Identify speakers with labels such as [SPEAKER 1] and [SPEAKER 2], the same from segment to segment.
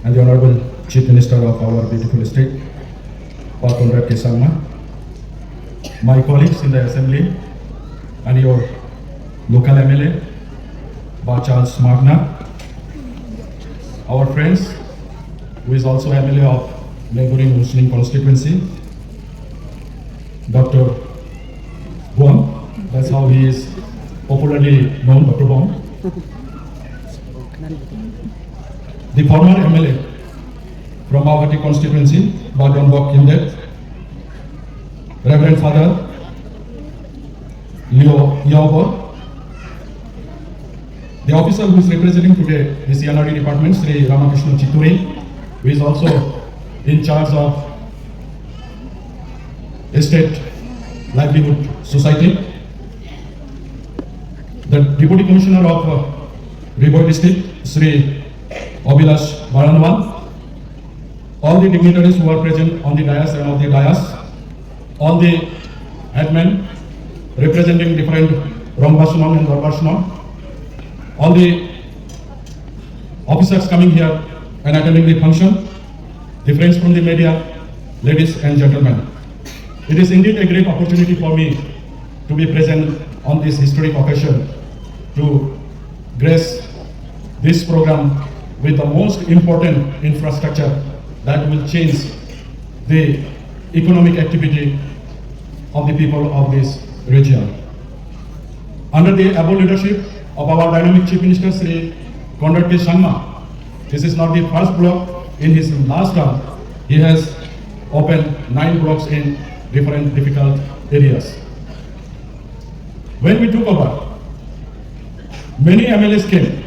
[SPEAKER 1] and the Honorable Chief Minister of our beautiful state, Mawhati C&RD BLOCK, my colleagues in the Assembly, and your local MLA, Charles Magna, our friends, who is also MLA of neighboring Muslim constituency, Dr. Bong, that's how he is popularly known, Dr. Bong. The former MLA from Mawhati constituency, Badon Bok Kindet, Reverend Father Leo Yaobor, the officer who is representing today the C&RD department, Sri Ramakrishna Chituri, who is also in charge of Estate Livelihood Society, the Deputy Commissioner of Riboi District, Sri Abhilash Baranwal, all the dignitaries who are present on the dais and on the dais, all the headmen representing different Rambashunam and Darbashunam, all the officers coming here and attending the function, the friends from the media, ladies and gentlemen. It is indeed a great opportunity for me to be present on this historic occasion to grace this program with the most important infrastructure that will change the economic activity of the people of this region. Under the above leadership of our dynamic Chief Minister, Sri Mawhati C&RD, this is not the first block. In his last term, he has opened 9 blocks in different difficult areas. When we took over, many MLAs came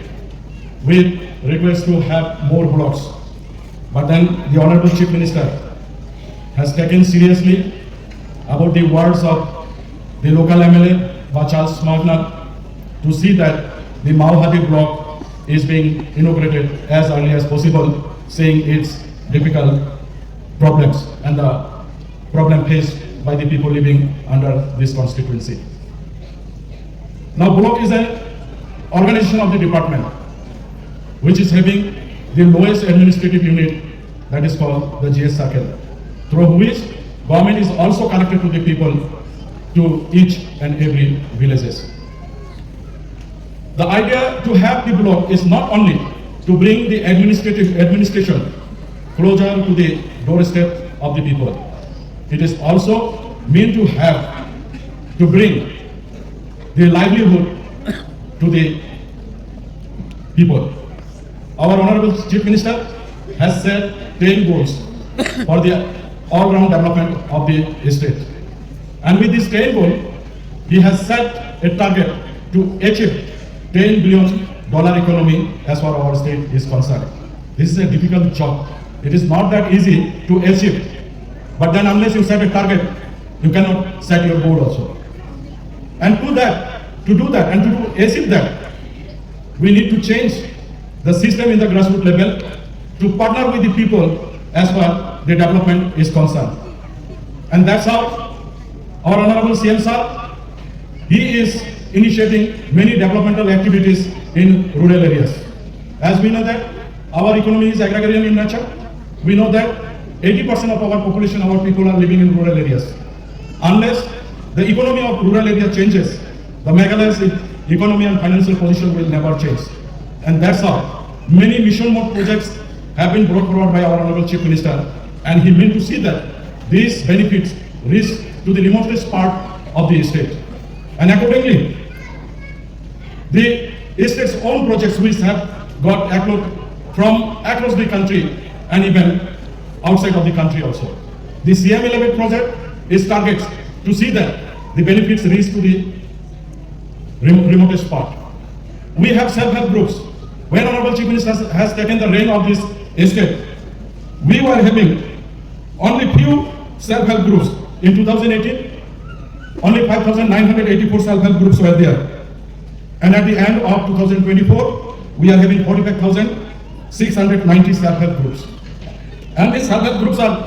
[SPEAKER 1] with requests to have more blocks. But then the Honorable Chief Minister has taken seriously about the words of the local MLA, Charles Magna, to see that the Mawhati block is being inaugurated as early as possible, saying its difficult problems and the problem faced by the people living under this constituency. Now, block is an organization of the department which is having the lowest administrative unit, that is called the GS circle, through which government is also connected to the people to each and every villages. The idea to have the block is not only to bring the administration closer to the doorstep of the people. It is also meant to bring the livelihood to the people. Our Honorable Chief Minister has set 10 goals for the all-round development of the state. And with this 10 goal, he has set a target to achieve $10 billion economy as far as our state is concerned. This is a difficult job. It is not that easy to achieve. But then unless you set a target, you cannot set your goal also. And to do that and to achieve that, we need to change the system in the grassroots level to partner with the people as far as the development is concerned. And that's how our Honorable CM sir, he is initiating many developmental activities in rural areas. As we know that our economy is agrarian in nature, we know that 80% of our population, our people are living in rural areas. Unless the economy of rural area changes, the Meghalaya's economy and financial position will never change. And that's how many mission mode projects have been brought forward by our Honorable Chief Minister, and he meant to see that these benefits reach to the remotest part of the state. And accordingly, the state's own projects which have got from across the country and even outside of the country also. The CM11 project is targets to see that the benefits reach to the remotest part. We have self-help groups. When Honorable Chief Minister has taken the reign of this state, we were having only few self-help groups. In 2018, only 5,984 self-help groups were there. And at the end of 2024, we are having 45,690 self-help groups. And these self-help groups are